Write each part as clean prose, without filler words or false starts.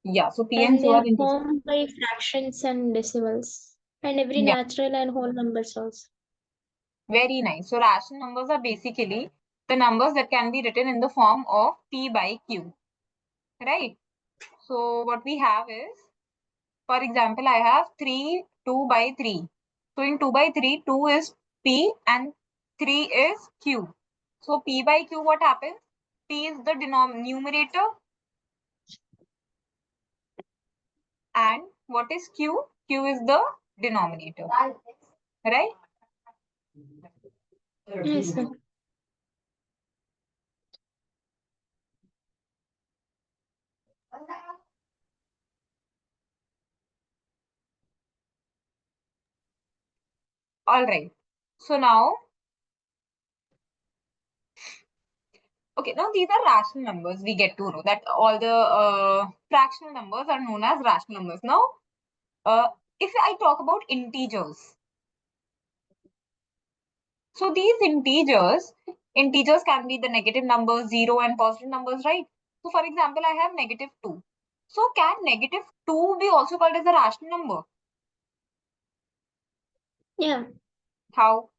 Yeah, so P and And they Q are are integers. formed by fractions and decimals. And every Yeah, natural and whole numbers also. very nice. So rational numbers are basically the numbers that can be written in the form of P by Q, right? So what we have is, for example, I have 3, 2 by 3. So in 2 by 3, 2 is P and 3 is Q. So P by Q, what happens? P is the numerator and what is Q? Q is the denominator, right? Yes, sir. All right. So now, okay, now these are rational numbers. We get to know that all the fractional numbers are known as rational numbers. Now, if I talk about integers, so these integers can be the negative numbers, 0 and positive numbers, right? So for example, I have negative 2. So can negative 2 be also called as a rational number? Yeah. How?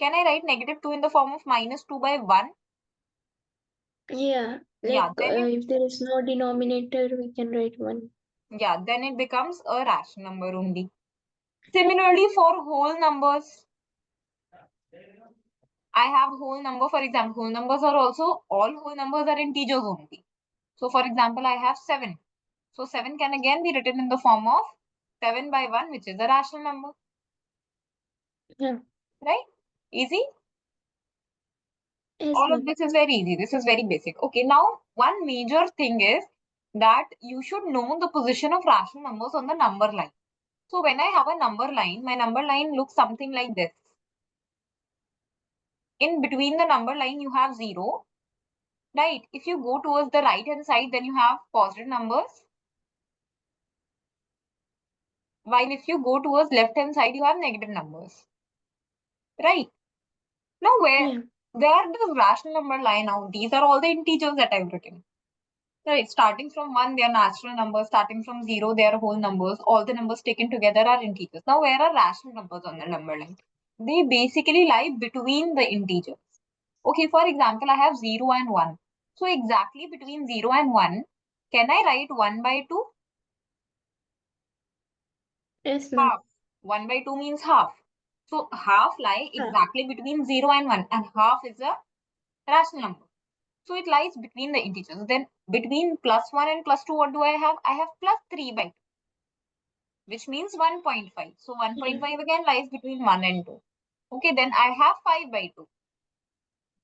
Can I write negative 2 in the form of minus 2 by 1? Yeah. Yeah, Like then it if there is no denominator, we can write 1. becomes a rational number only. Similarly, for whole numbers, I have whole number. For example, whole numbers are also, all whole numbers are integers only. So for example, I have 7. So 7 can again be written in the form of 7 by 1, which is a rational number, Yeah. right? Easy? Yes, All of ma'am. this is very easy. This is very basic. Okay, now one major thing is that you should know the position of rational numbers on the number line. So when I have a number line, my number line looks something like this. In between the number line, you have 0, right? If you go towards the right hand side, then you have positive numbers. While if you go towards left hand side, you have negative numbers, right? Now where Yeah. the rational number line now? These are all the integers that I've written. Right, starting from 1, they are natural numbers. Starting from 0, they are whole numbers. All the numbers taken together are integers. Now, where are rational numbers on the number line? They basically lie between the integers. Okay, for example, I have 0 and 1. So, exactly between 0 and 1, can I write 1 by 2? Yes, ma'am. Half. 1 by 2 means half. So, half lie Yeah. exactly between 0 and 1. And half is a rational number. So, it lies between the integers. Then, between plus 1 and plus 2, what do I have? I have plus 3 by 2, which means 1.5. So 1.5 again lies between 1 and 2. Okay, then I have 5 by 2.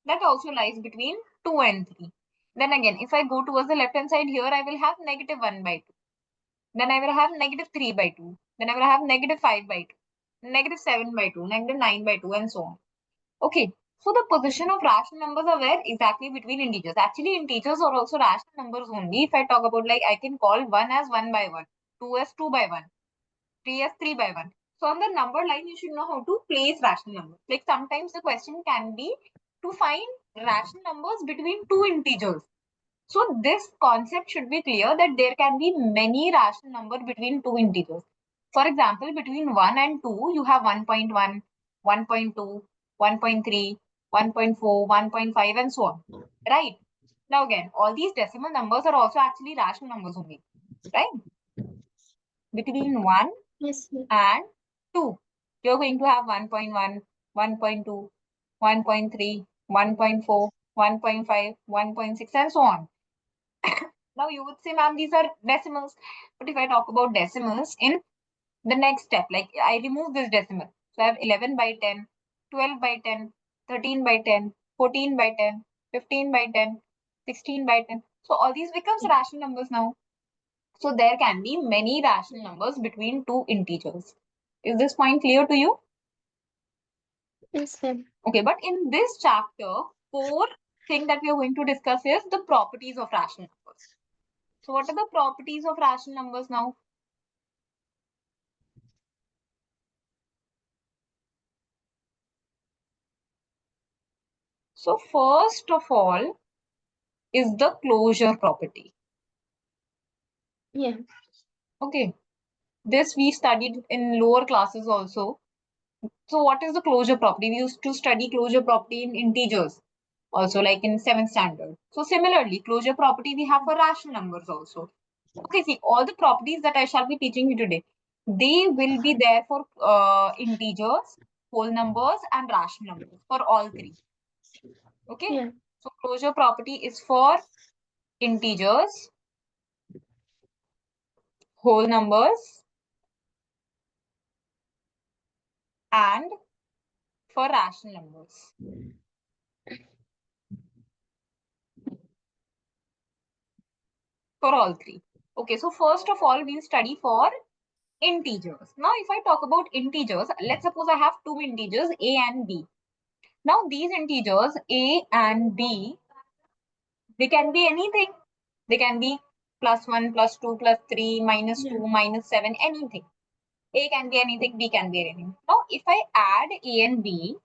That also lies between 2 and 3. Then again, if I go towards the left hand side here, I will have negative 1 by 2. Then I will have negative 3 by 2. Then I will have negative 5 by 2. Negative 7 by 2. Negative 9 by 2 and so on. Okay, so the position of rational numbers are where? Exactly between integers. Actually, integers are also rational numbers only. If I talk about, like, I can call 1 as 1 by 1, 2 as 2 by 1. 3 as 3 by 1. So on the number line, you should know how to place rational numbers. Like sometimes the question can be to find rational numbers between two integers. So this concept should be clear that there can be many rational numbers between two integers. For example, between 1 and 2, you have 1.1, 1.2, 1.3, 1.4, 1.5 and so on. Right? Now again, all these decimal numbers are also actually rational numbers only. Right? Between 1 Yes, ma'am. and 2. You're going to have 1.1, 1.2, 1.3, 1.4, 1.5, 1.6 and so on. Now you would say, ma'am, these are decimals. But if I talk about decimals in the next step, like I remove this decimal. So I have 11 by 10, 12 by 10, 13 by 10, 14 by 10, 15 by 10, 16 by 10. So all these becomes rational numbers now. So there can be many rational numbers between two integers. Is this point clear to you? Yes, ma'am. Okay, but in this chapter, four thing that we are going to discuss is the properties of rational numbers. So what are the properties of rational numbers now? So first of all is the closure property. Yeah. Okay. This we studied in lower classes also. So what is the closure property? We used to study closure property in integers also, like in 7th standard. So similarly, closure property we have for rational numbers also. Okay, see, all the properties that I shall be teaching you today, they will be there for integers, whole numbers, and rational numbers for all three. Okay, Yeah. so closure property is for integers, whole numbers, and for rational numbers. For all three. Okay, so first of all, we'll study for integers. Now, if I talk about integers, let's suppose I have two integers, a and b. Now, these integers, a and b, they can be anything. They can be +1, +2, +3, Yeah. -2, -7, anything. A can be anything, B can be anything. Now, if I add A and B,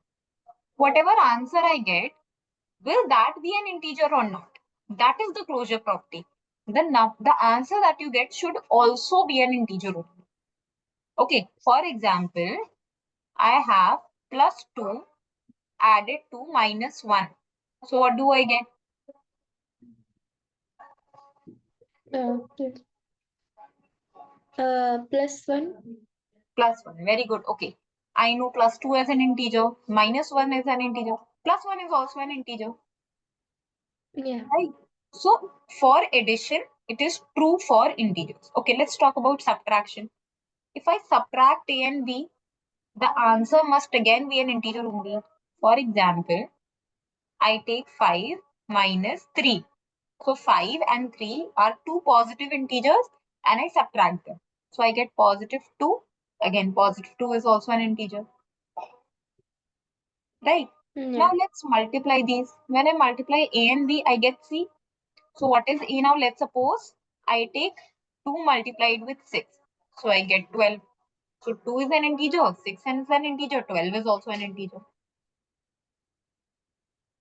whatever answer I get, will that be an integer or not? That is the closure property. The answer that you get should also be an integer only. Okay, for example, I have +2 added to -1. So what do I get? Plus, +1. +1. Very good. Okay. I know +2 as an integer, -1 is an integer, +1 is also an integer. Yeah. Right. So for addition, it is true for integers. Okay, let's talk about subtraction. If I subtract A and B, the answer must again be an integer only. For example, I take 5 minus 3. So 5 and 3 are two positive integers and I subtract them. So I get +2. Again, +2 is also an integer. Right. Now Yeah. let's multiply these. When I multiply A and B, I get C. So what is A now? Let's suppose I take 2 multiplied with 6. So I get 12. So 2 is an integer, 6 is an integer, 12 is also an integer.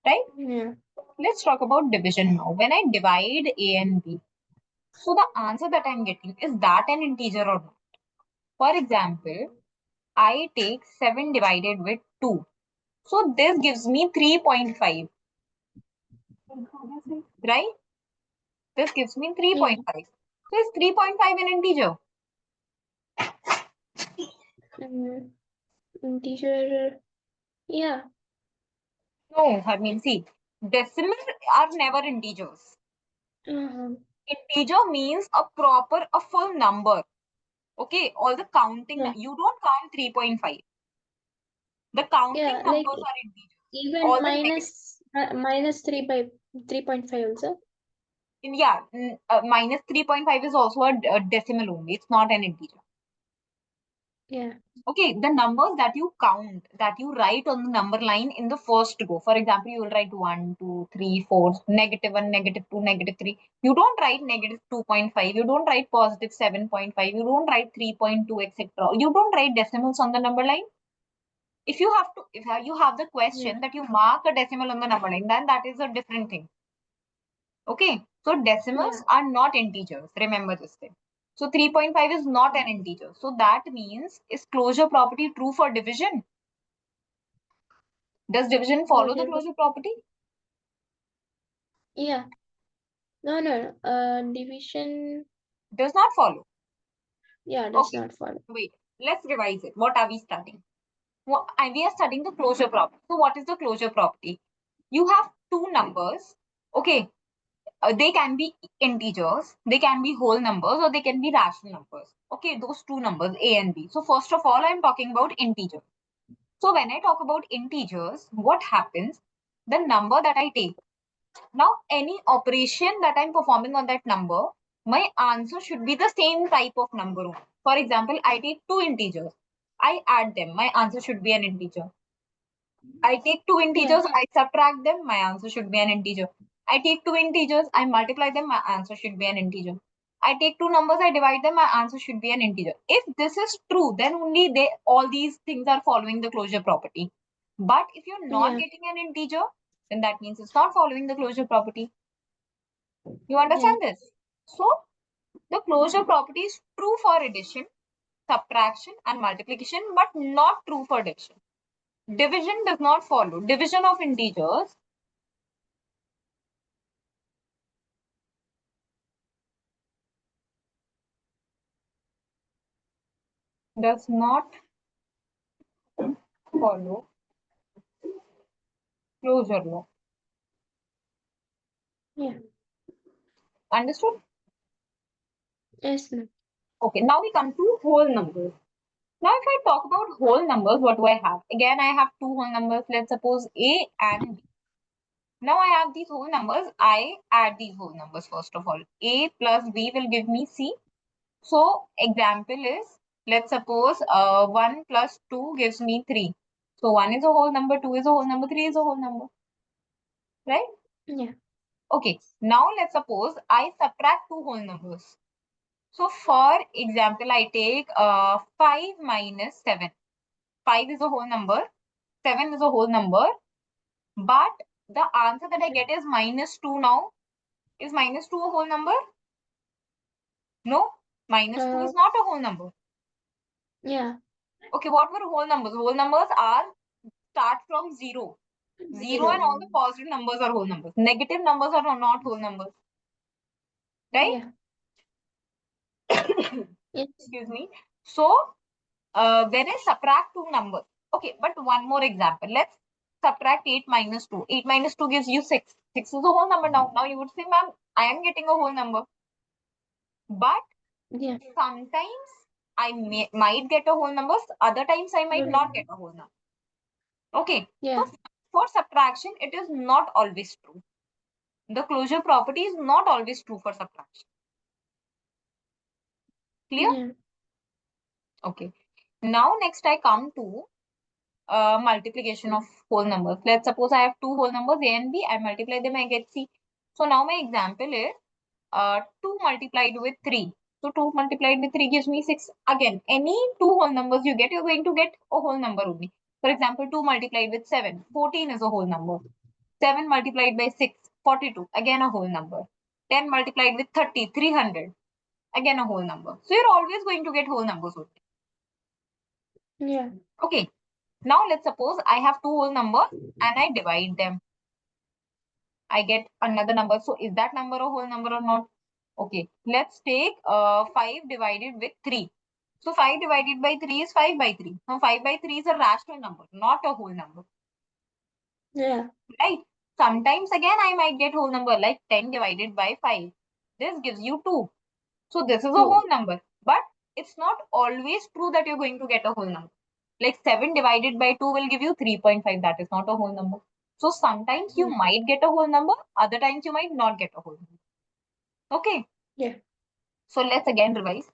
Right? Yeah. Let's talk about division now. When I divide A and B, so the answer that I'm getting, is that an integer or not? For example, I take 7 divided with 2. So this gives me 3.5. Right? This gives me Yeah. 3.5. So is 3.5 an integer? Integer. Yeah. No, I mean, see, decimal are never integers. Uh-huh. Integer means a full number. Okay, all the counting, Yeah. you don't count 3.5. The counting Yeah. Like numbers are integers. even All the negative, minus 3.5 also. yeah, -3.5 is also a decimal only. It's not an integer. Yeah. Okay, the numbers that you count, that you write on the number line in the first go. For example, you will write 1, 2, 3, 4, -1, -2, -3. You don't write -2.5. You don't write +7.5. You don't write 3.2, etc. You don't write decimals on the number line. If you have the Yeah. question that you mark a decimal on the number line, then that is a different thing. Okay, so decimals Yeah. are not integers. Remember this thing. So 3.5 is not an integer. So that means, is closure property true for division? Does division follow the Closure. closure property? Yeah. No, no. Division. Does not follow. Yeah, does Okay, not follow. wait. Let's revise it. What are we studying? We are studying the closure property. So what is the closure property? You have two numbers. Okay, they can be integers, they can be whole numbers, or they can be rational numbers. Okay, those two numbers, A and B. So first of all, I'm talking about integers. So when I talk about integers, what happens? The number that I take, now any operation that I'm performing on that number, my answer should be the same type of number only. For example, I take two integers, I add them, my answer should be an integer. I take two Yeah. integers, I subtract them, my answer should be an integer. I take two integers, I multiply them, my answer should be an integer. I take two numbers, I divide them, my answer should be an integer. If this is true, then only all these things are following the closure property. But if you're not Yeah. getting an integer, then that means it's not following the closure property. You Yeah. understand this? So the closure property is true for addition, subtraction, and multiplication, but not true for division. Division does not follow. Division of integers does not follow closure law. Yeah. Understood? Yes, ma'am. Okay, now we come to whole numbers. Now, if I talk about whole numbers, what do I have? Again, I have two whole numbers. Let's suppose A and B. Now I have these whole numbers. I add these whole numbers first of all. A plus B will give me C. So example is, let's suppose 1 plus 2 gives me 3. So 1 is a whole number, 2 is a whole number, 3 is a whole number. Right? Yeah. Okay. Now let's suppose I subtract two whole numbers. So for example, I take 5 minus 7. 5 is a whole number, 7 is a whole number, but the answer that I get is minus 2 now. Is minus 2 a whole number? No, minus 2 is not a whole number. Yeah. Okay, what were whole numbers? Whole numbers are start from 0. 0 and all the positive numbers are whole numbers. Negative numbers are not whole numbers. Right? Yeah. Yes. Excuse me. So, when I subtract two numbers, okay, but one more example. Let's subtract 8 minus 2. 8 minus 2 gives you 6. 6 is a whole number now. Now you would say, ma'am, I am getting a whole number. But Yeah. sometimes I might get a whole number, other times I might not get a whole number. Okay, Yeah. so for subtraction, it is not always true. The closure property is not always true for subtraction. Clear? Yeah. Okay. Now, next I come to multiplication of whole numbers. Let's suppose I have two whole numbers, A and B. I multiply them, I get C. So now my example is 2 multiplied with 3. So 2 multiplied with 3 gives me 6. Again, any two whole numbers you get, you're going to get a whole number only. For example, 2 multiplied with 7, 14 is a whole number. 7 multiplied by 6, 42, again a whole number. 10 multiplied with 30, 300, again a whole number. So you're always going to get whole numbers only. Yeah. Okay, now let's suppose I have two whole numbers and I divide them. I get another number. So is that number a whole number or not? Okay, let's take 5 divided with 3. So 5 divided by 3 is 5 by 3. Now 5 by 3 is a rational number, not a whole number. Yeah. Right? Sometimes again I might get whole number like 10 divided by 5. This gives you 2. So this is a whole number. But it's not always true that you're going to get a whole number. Like 7 divided by 2 will give you 3.5. That is not a whole number. So sometimes you might get a whole number. Other times you might not get a whole number. Okay. Yeah. So let's again revise.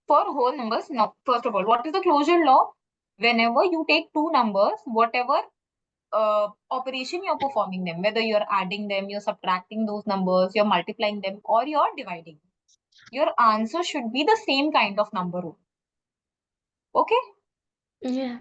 For whole numbers, now, first of all, what is the closure law? Whenever you take two numbers, whatever operation you're performing them, whether you're adding them, you're subtracting those numbers, you're multiplying them, or you're dividing, your answer should be the same kind of number. Okay? Yeah.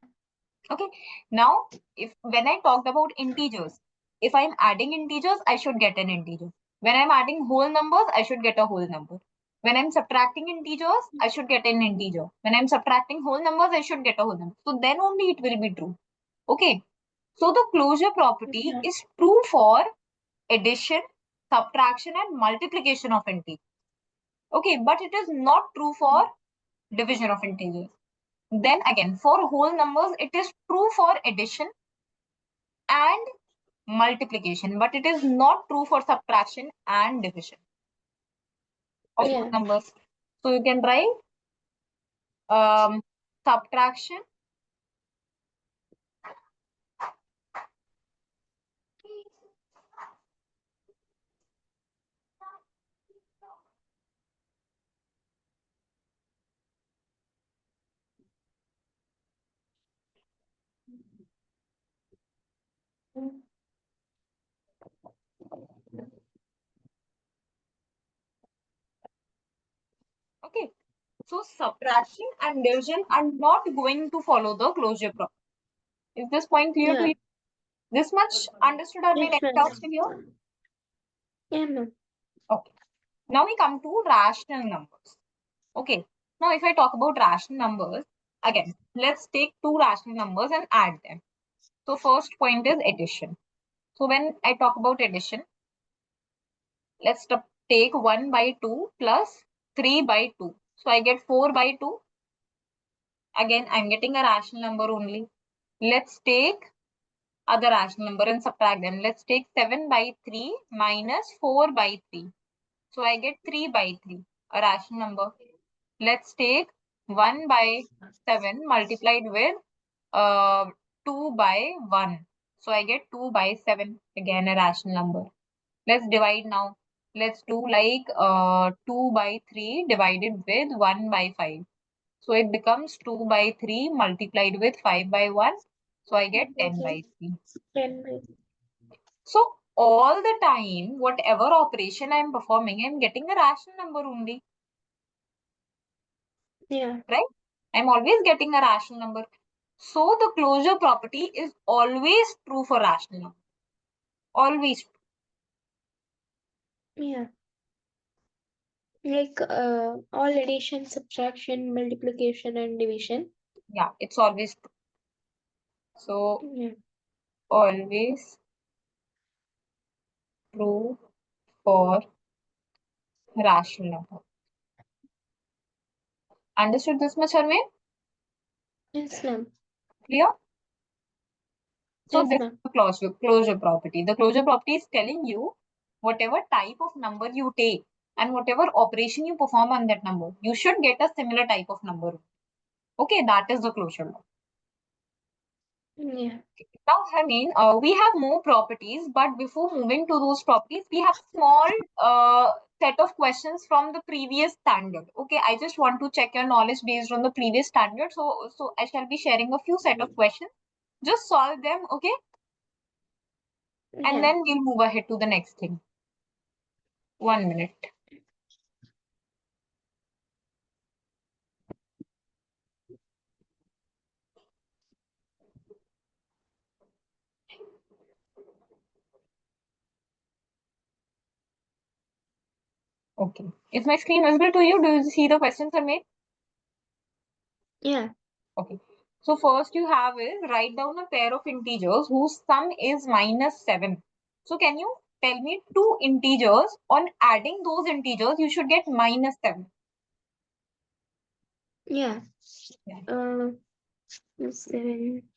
Okay. Now, if when I talked about integers, if I'm adding integers, I should get an integer. When I'm adding whole numbers, I should get a whole number. When I'm subtracting integers, I should get an integer. When I'm subtracting whole numbers, I should get a whole number. So then only it will be true. Okay. So the closure property is true for addition, subtraction, and multiplication of integers. Okay, but it is not true for division of integers. Then again, for whole numbers, it is true for addition and multiplication, but it is not true for subtraction and division of whole numbers. So you can write subtraction okay. So subtraction and division are not going to follow the closure property. Is this point clear to Yeah. you? This much understood or Yes, any doubts still here? yeah, ma'am. Okay. Now we come to rational numbers. Okay. Now, if I talk about rational numbers, again, let's take two rational numbers and add them. So, first point is addition. So, when I talk about addition, let's take 1 by 2 plus 3 by 2. So, I get 4 by 2. Again, I'm getting a rational number only. Let's take other rational number and subtract them. Let's take 7 by 3 minus 4 by 3. So, I get 3 by 3, a rational number. Let's take 1 by 7 multiplied with uh, 2 by 1. So I get 2 by 7, again a rational number. Let's divide now. Let's do like 2 by 3 divided with 1 by 5. So it becomes 2 by 3 multiplied with 5 by 1. So I get 10 by 3. 10 by So all the time, whatever operation I'm performing, I'm getting a rational number only, yeah, right? I'm always getting a rational number. So the closure property is always true for rational number. Always. yeah. Like all addition, subtraction, multiplication, and division. Yeah, it's always true. So Yeah, always true for rational number. Understood this much, Harmain? yes, ma'am. Clear? So Yes, this is ma'am. the closure property. The closure property is telling you whatever type of number you take and whatever operation you perform on that number, you should get a similar type of number. Okay, that is the closure law. Yeah. Now, I mean, we have more properties, but before moving to those properties, we have a small set of questions from the previous standard. Okay, I just want to check your knowledge based on the previous standard. So I shall be sharing a few set of questions. Just solve them, okay? And Yeah. then we'll move ahead to the next thing. 1 minute. Okay. Is my screen visible to you? Do you see the questions I made? Yeah. Okay. So first you have is write down a pair of integers whose sum is -7. So can you tell me two integers? On adding those integers, you should get -7. Yeah. Yeah. 7.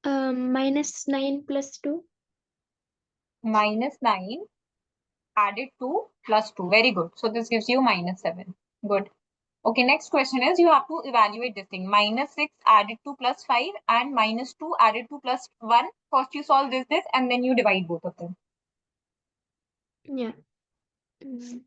-9 plus 2. -9 added to +2. Very good. So this gives you -7. Good. Okay, next question is you have to evaluate this thing. -6 added to +5 and -2 added to +1. First you solve this, and then you divide both of them. Yeah. Mm.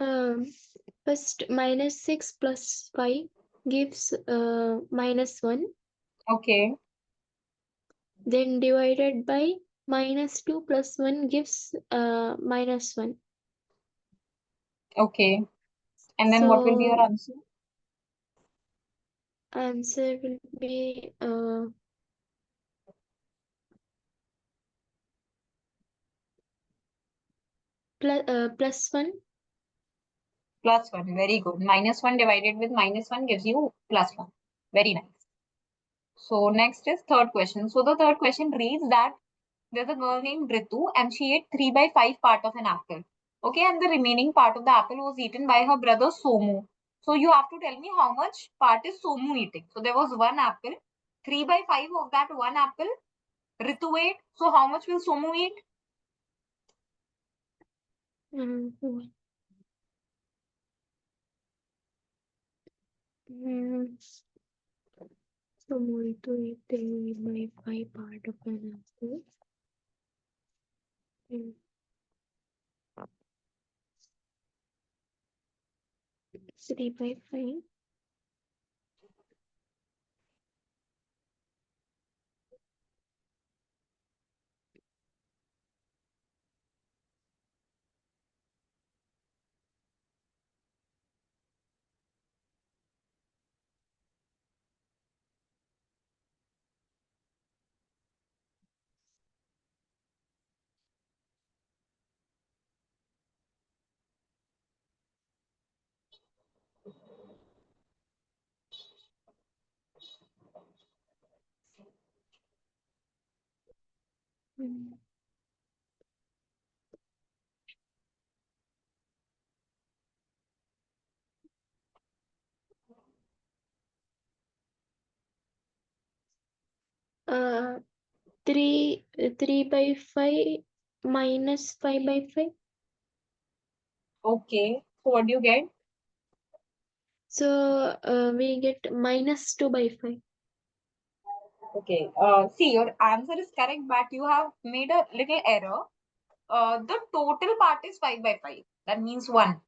Um, First, -6 plus 5 gives -1. Okay. Then divided by -2 plus 1 gives -1. Okay. And then what will be your So answer? answer will be +1. +1. Very good. -1 divided with -1 gives you +1. Very nice. So next is third question. So the third question reads that there's a girl named Ritu and she ate 3 by 5 part of an apple. Okay, and the remaining part of the apple was eaten by her brother Somu. So you have to tell me how much part is Somu eating. So there was one apple, 3 by 5 of that one apple, Ritu ate. So how much will Somu eat? Mm, mm, so more to eat my five part of an apple. Mm, 3 by 5. Mm. Uh, 3 by 5 minus 5 by 5. Okay, so what do you get? So we get minus 2 by 5. Okay, see, your answer is correct, but you have made a little error. The total part is 5 by 5. That means 1,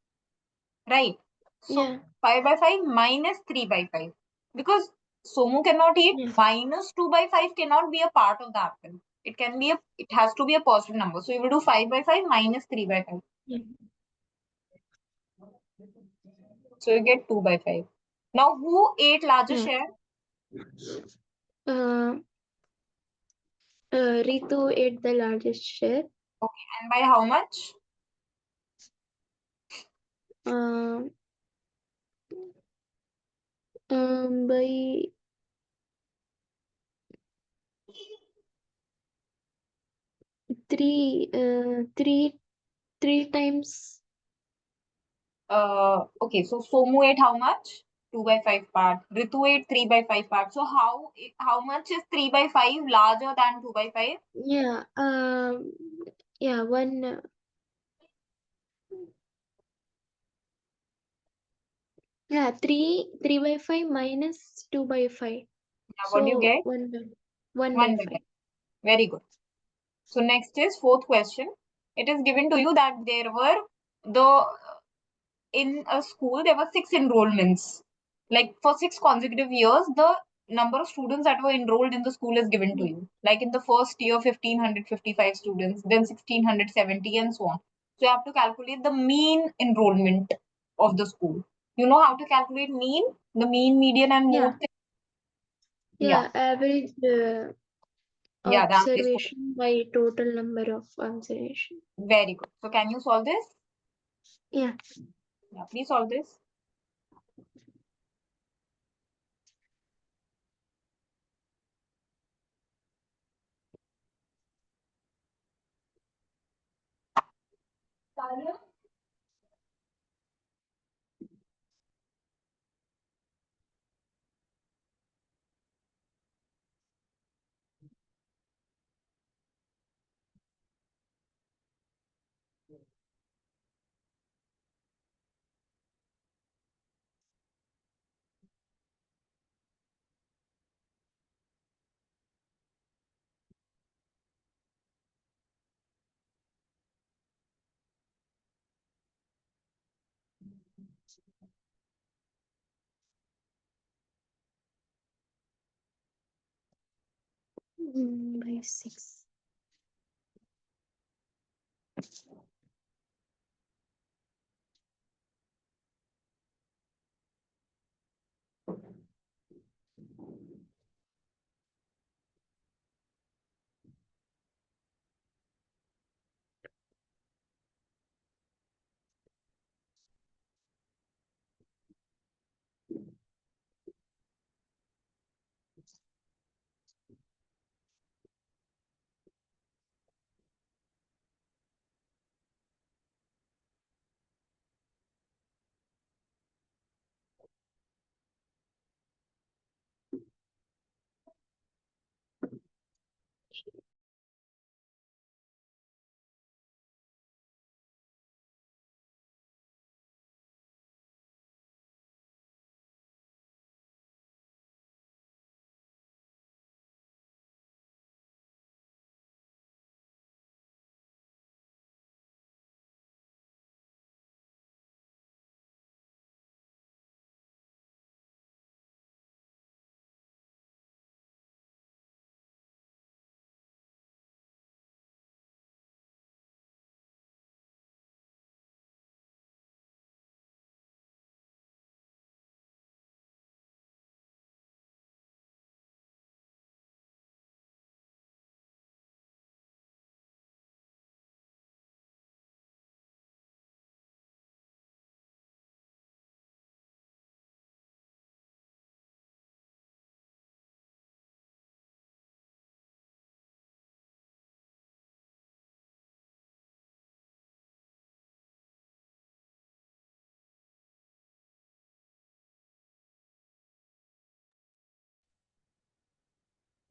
right? So Yeah, 5 by 5 minus 3 by 5. Because Somu cannot eat, yeah, minus 2 by 5 cannot be a part of the apple. It has to be a positive number. So you will do 5 by 5 minus 3 by 5. yeah, So you get 2 by 5. Now, who ate larger yeah. share? Uh, Ritu ate the largest share. Okay, and by how much? Um, by three, three times. Okay, so Somu ate how much? 2 by 5 part. Ritu ate 3 by 5 part. So how much is 3 by 5 larger than 2 by 5? Yeah, yeah, one. Yeah, 3 by 5 minus 2 by 5. Now what do you So get? one 1 by by 5. five. Very good. So next is fourth question. It is given to you that there were the in a school there were 6 enrollments. Like for 6 consecutive years, the number of students that were enrolled in the school is given to Yeah. you. Like in the first year, 1555 students, then 1670, and so on. So you have to calculate the mean enrollment of the school. You know how to calculate mean, the mean, median, and mode Yeah, thing? Yeah, yeah, average yeah, the average score. observation by total number of observation. Very good. So can you solve this? Yeah. Yeah, please solve this. By 6.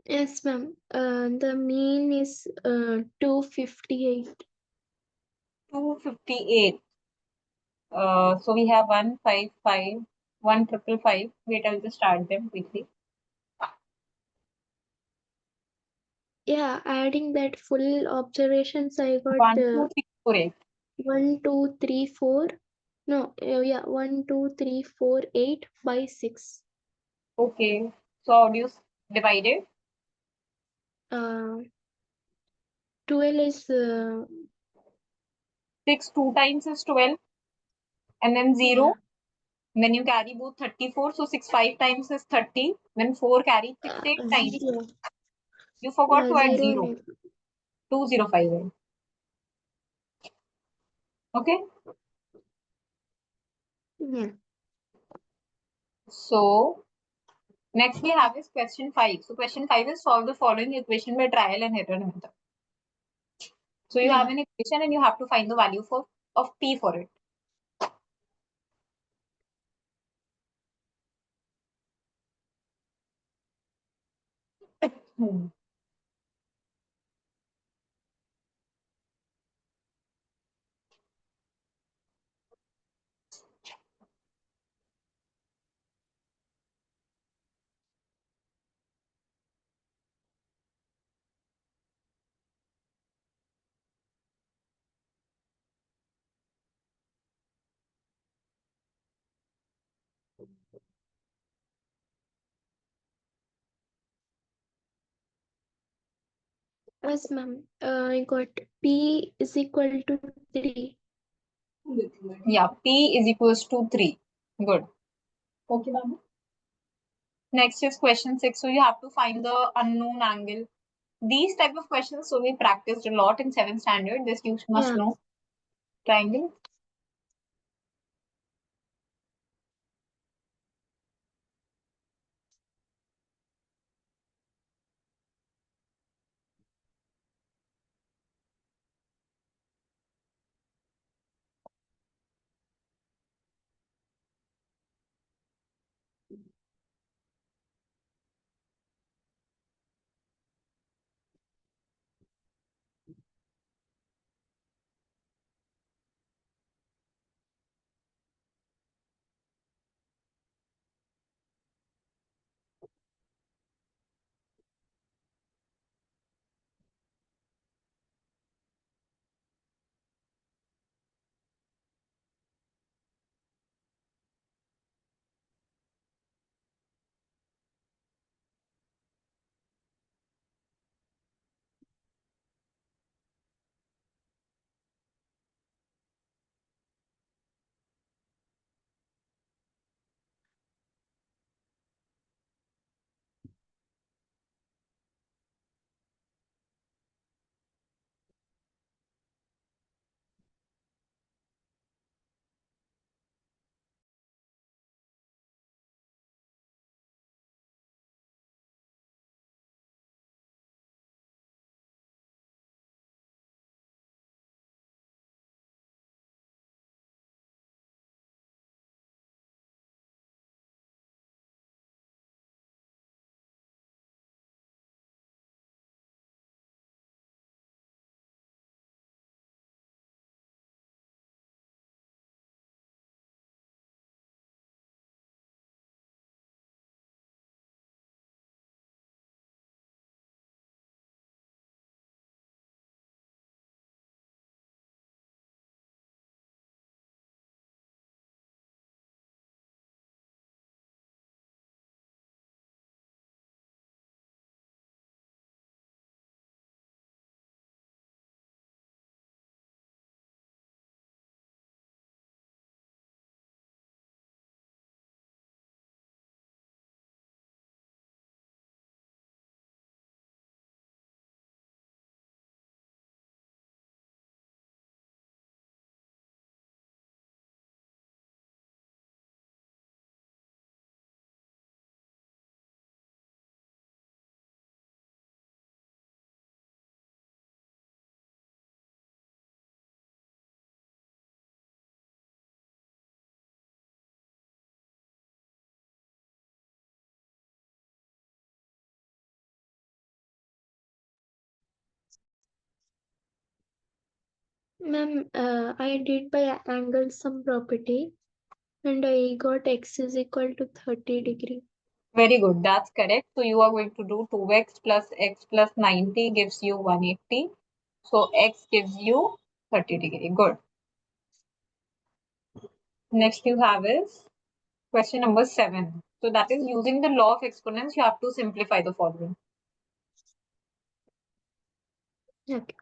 Yes, ma'am. The mean is 258. 258. So we have 155, 1555. Wait, I'll just start them quickly. Yeah, adding that full observations, I got 1, 2, 3, 4, 8. 1, 2, 3, 4. No, yeah, 1, 2, 3, 4, 8 by 6. Okay. So how do you divide it? Uh, 12 is 6 2 times is 12, and then 0. yeah, And then you carry both 34. So 6 5 times is 30. Then 4 carry 6 8 times. 0. You forgot Yeah, to add 0 0. and 2058. Okay. yeah, So next we have is question 5. So question 5 is solve the following equation by trial and error method. So you have yeah. an equation and you have to find the value of p for it. Hmm. Yes, ma'am. I got P is equal to 3. Yeah, p is equals to 3. Good. Okay, ma'am. Next is question 6. So you have to find the unknown angle. These type of questions, so we practiced a lot in 7th standard. This you must Yeah. know. Triangle. Ma'am, I did by angle sum property and I got x is equal to 30 degree. Very good. That's correct. So you are going to do 2x plus 90 gives you 180. So x gives you 30 degree. Good. Next you have is question number 7. So that is using the law of exponents, you have to simplify the following. Okay.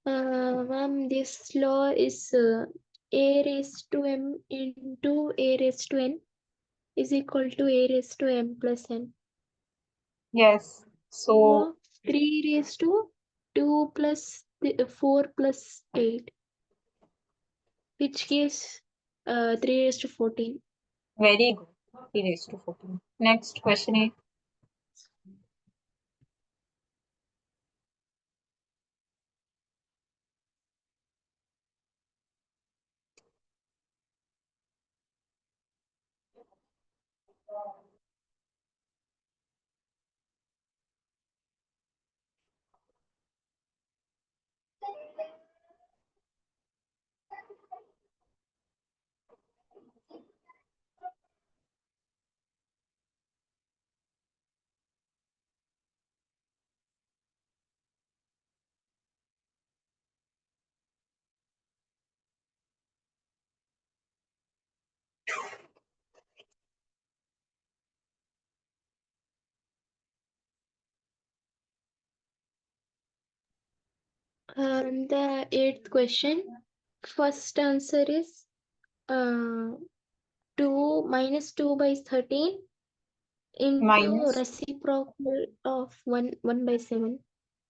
Ma'am, this law is a raised to m into a raised to n is equal to a raised to m plus n. Yes. So So 3 raised to 2 plus 4 plus 8, which gives 3 raised to 14. very good. 3 raised to 14. Next question 8. The eighth question, first answer is uh, 2 minus 2 by 13 into Minus. reciprocal of 1 by 7.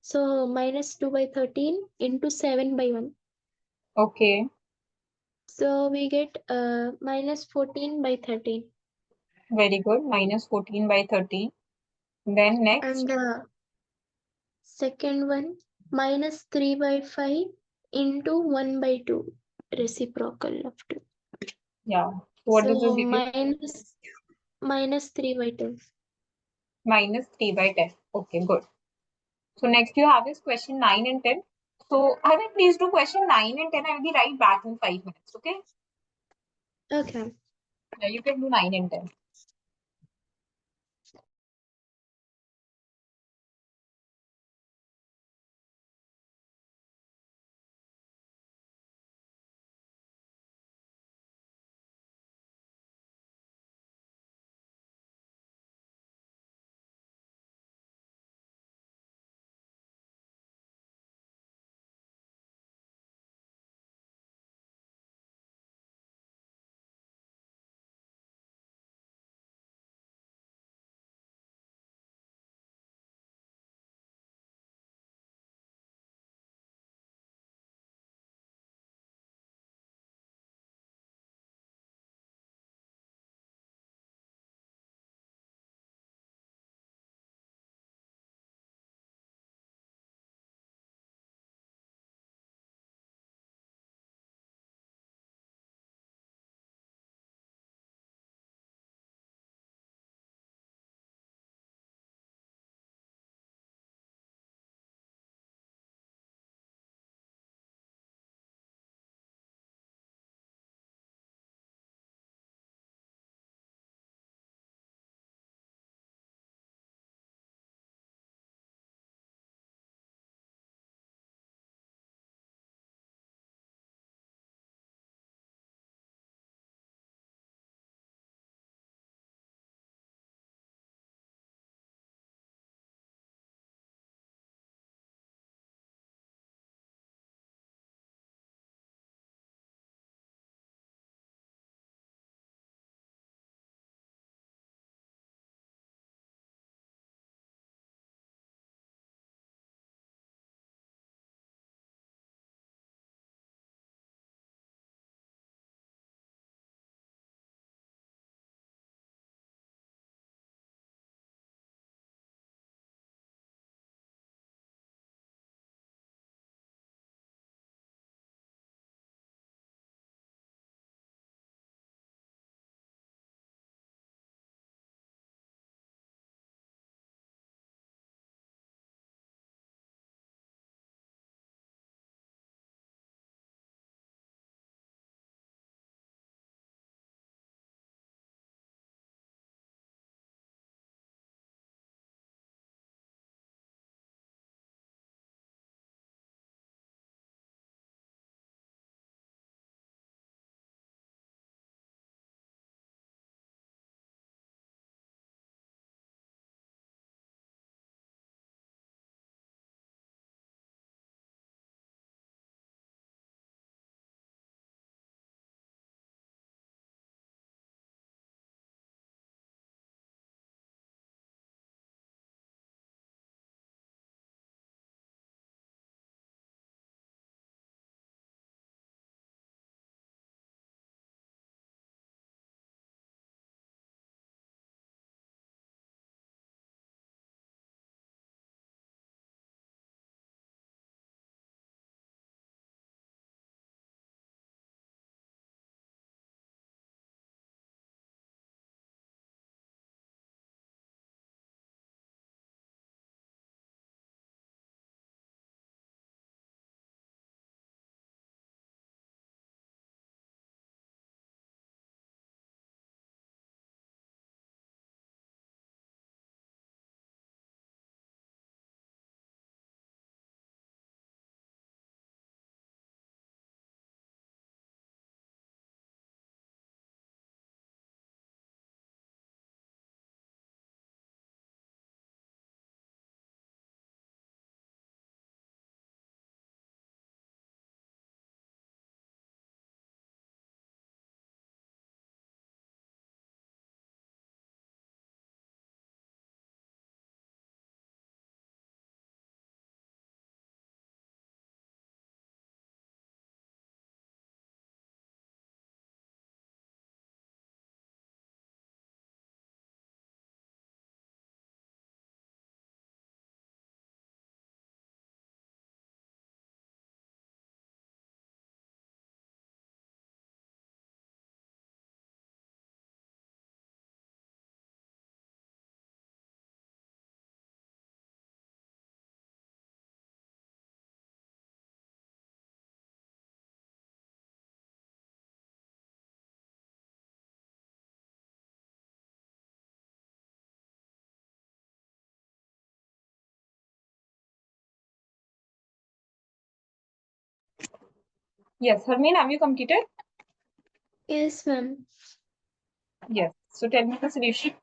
So minus 2 by 13 into 7 by 1. Okay. So we get minus 14 by 13. Very good. Minus 14 by 13. Then And next. the second one, minus 3 by 5 into 1 by 2. Reciprocal of 2. Yeah. So what does this So give you? minus 3 by 10. Minus 3 by 10. Okay, good. So next you have is question 9 and 10. So Harmain, please do question 9 and 10. I will be right back in 5 minutes. Okay. Okay. Yeah, you can do 9 and 10. Yes, Harmain, have you completed? Yes, ma'am. Yes. So tell me the solution.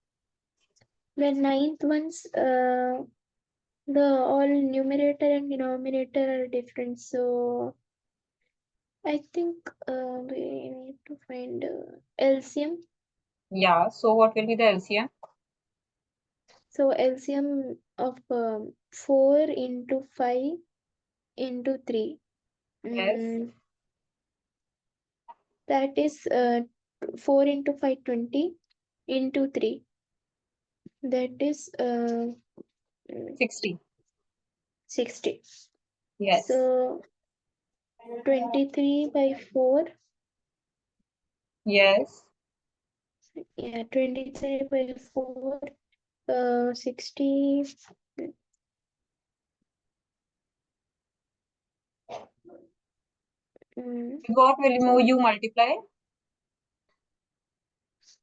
The ninth one's the all numerator and denominator are different. So I think we need to find LCM. Yeah. So what will be the LCM? So LCM of 4 into 5 into 3. Yes. That is 4 into 5, 20 into 3. That is 60. 60. Yes. So 23 by 4. Yes. Yeah, 23 by 4. 60. Mm, What will you multiply?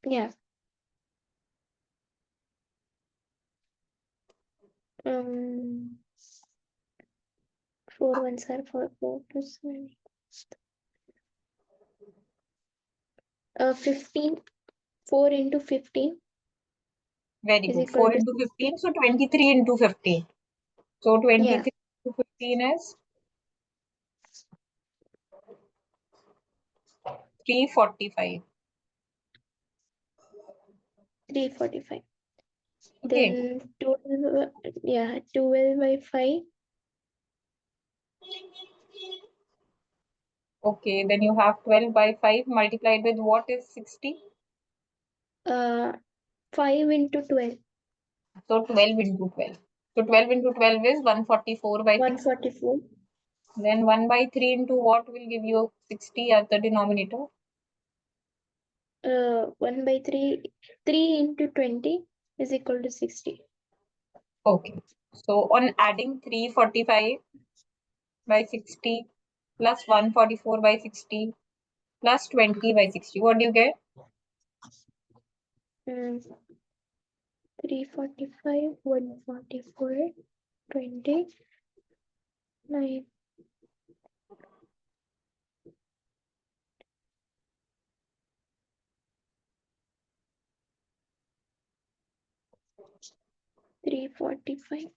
yeah. Um, 4 ones are 4, 4 plus 9. 15. 4 into 15 Very is good. equal 4 to into 60. 15. So 23 into 15. So Yeah, 23 into 15 is 345. 345. Okay. Then 12, yeah, 12 by 5. Okay. Then you have 12 by 5 multiplied with what is 60? 5 into 12. So 12 into 12. So 12 into 12 is 144 by 60. 144. Then 1 by 3 into what will give you 60 at the denominator? 1 by 3. 3 into 20 is equal to 60. Okay. So on adding 345 by 60 plus 144 by 60 plus 20 by 60, what do you get? 345, 144, 20, 9. 345.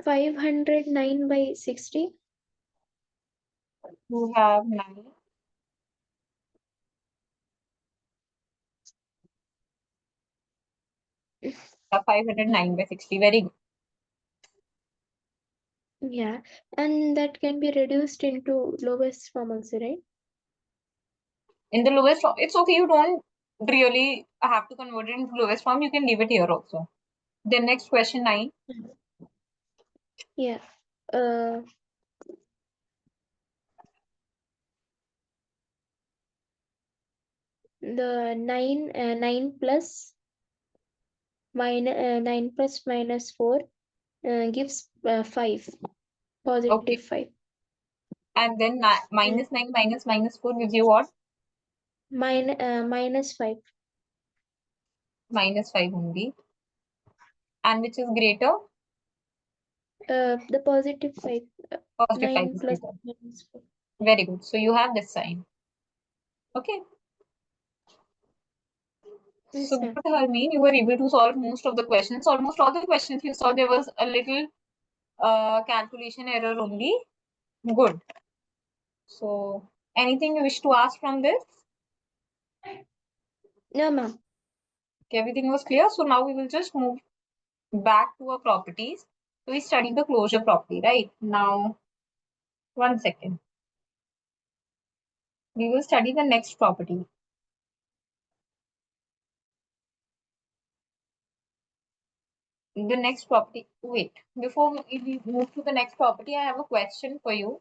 509 by 60. You have 9, 509 by 60. Very good. Yeah, and that can be reduced into lowest form also, right? In the lowest form, it's okay. You don't really have to convert it into lowest form. You can leave it here also. Then next question 9. Yeah. Uh, the 9 plus 9 plus minus 4 gives 5, Okay. positive 5. And then And minus 9 minus minus 4 gives you what? minus 5. Minus 5 only. And which is greater? The positive 5. Positive 5 9 is plus greater. minus 4. Very good. So you have this sign. Okay. So Yes, good, ma'am. Harmeen. You were able to solve most of the questions. Almost all the questions you saw, there was a little calculation error only. Good. So anything you wish to ask from this? No, ma'am. Okay, everything was clear. So now we will just move back to our properties. So we studied the closure property, right? Now, 1 second. We will study the next property. The next property. Wait, before we move to the next property, I have a question for you.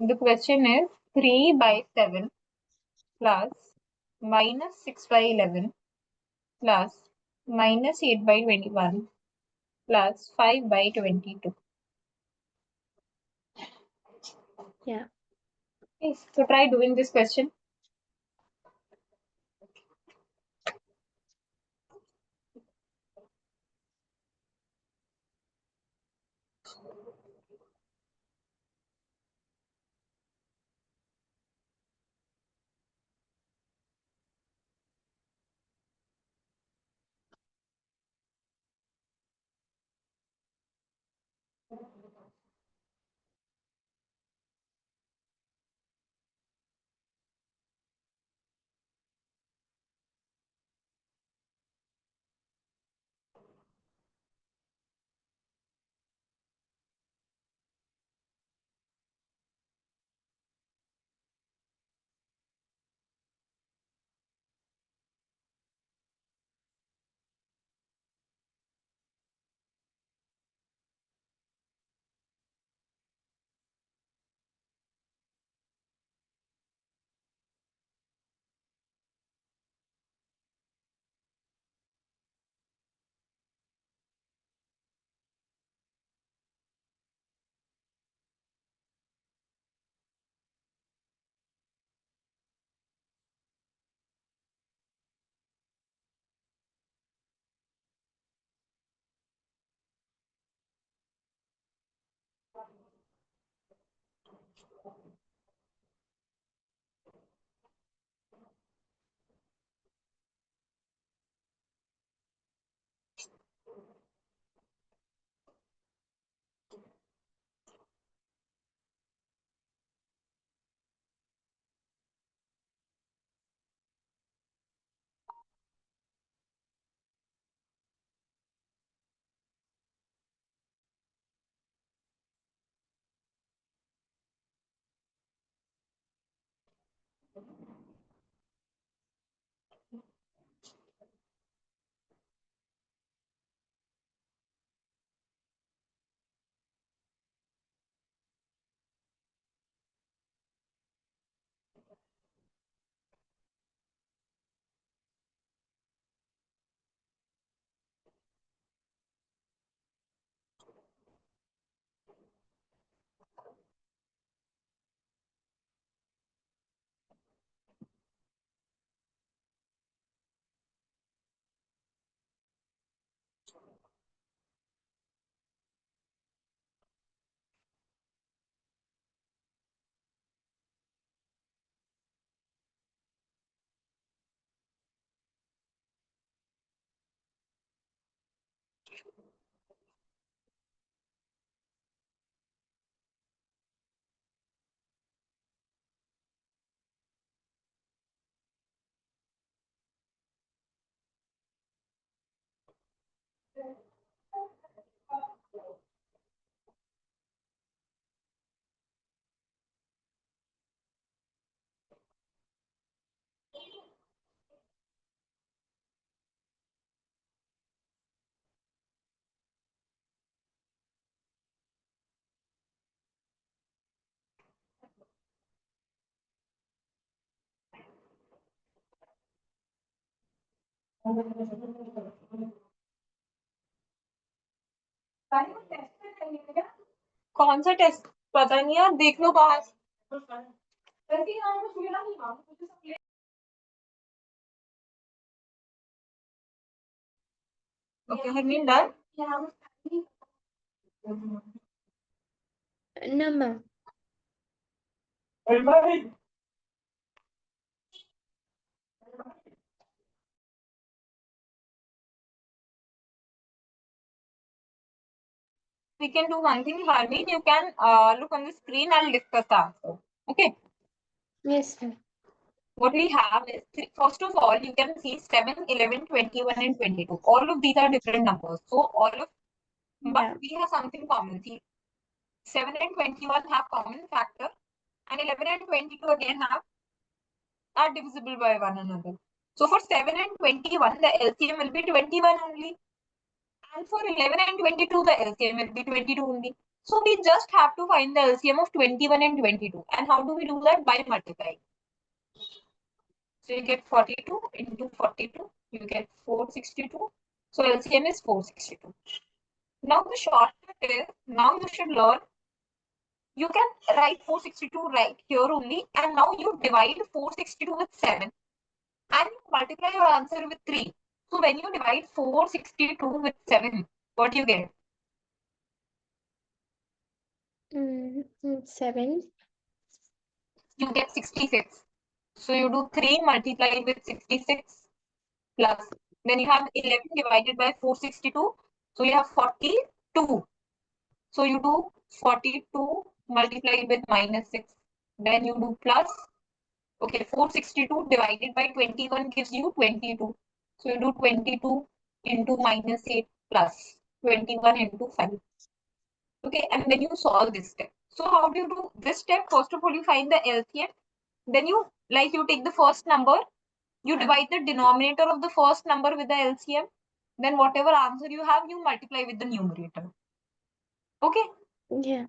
The question is 3 by 7 plus minus 6 by 11 plus minus 8 by 21 plus 5 by 22. Yeah. Okay, so try doing this question. कौन सा test पता नहीं यार, देख लो बाहर. Okay, Harmain, done? No, ma'am. We can do one thing, Harmain. You can look on the screen. I'll discuss the answer. Okay. Yes, ma'am. What we have is, first of all, you can see 7, 11, 21, and 22. All of these are different numbers. So all of, but Yeah. we have something common. See, 7 and 21 have common factor, and 11 and 22 again are divisible by one another. So for 7 and 21, the LCM will be 21 only. And for 11 and 22, the LCM will be 22 only. So we just have to find the LCM of 21 and 22. And how do we do that? By multiplying. So you get 42 into 42, you get 462. So LCM is 462. Now the shortcut is, now you should learn You can write 462 right here only, and now you divide 462 with 7 and you multiply your answer with 3. So when you divide 462 with 7, what do you get? 7. You get 66. So you do 3 multiplied with 66 plus. Then you have 11 divided by 462. So you have 42. So you do 42 multiplied with minus 6. Then you do plus. Okay, 462 divided by 21 gives you 22. So you do 22 into minus 8 plus 21 into 5. Okay, and then you solve this step. So how do you do this step? First of all, you find the LCM. Then you take the first number, you divide the denominator of the first number with the LCM. Then whatever answer you have, you multiply with the numerator. Okay? Yeah.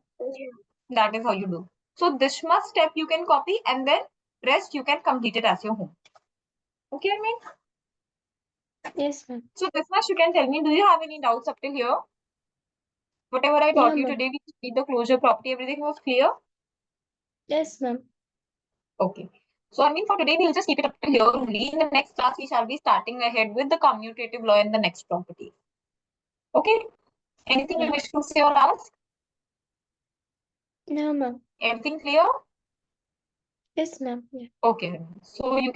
That is how you do. So this much step you can copy, and then rest you can complete it as your home. Okay, I mean. Yes, ma'am. So this much you can tell me. Do you have any doubts up till here? Whatever I taught No, you ma'am. today, we studied the closure property. Everything was clear? Yes, ma'am. Okay. So I mean, for today we'll just keep it up to here only. In the next class, we shall be starting ahead with the commutative law and the next property. Okay. Anything you Yeah. wish to say or ask? No, ma'am. Everything clear? Yes, ma'am. Yeah. Okay. So you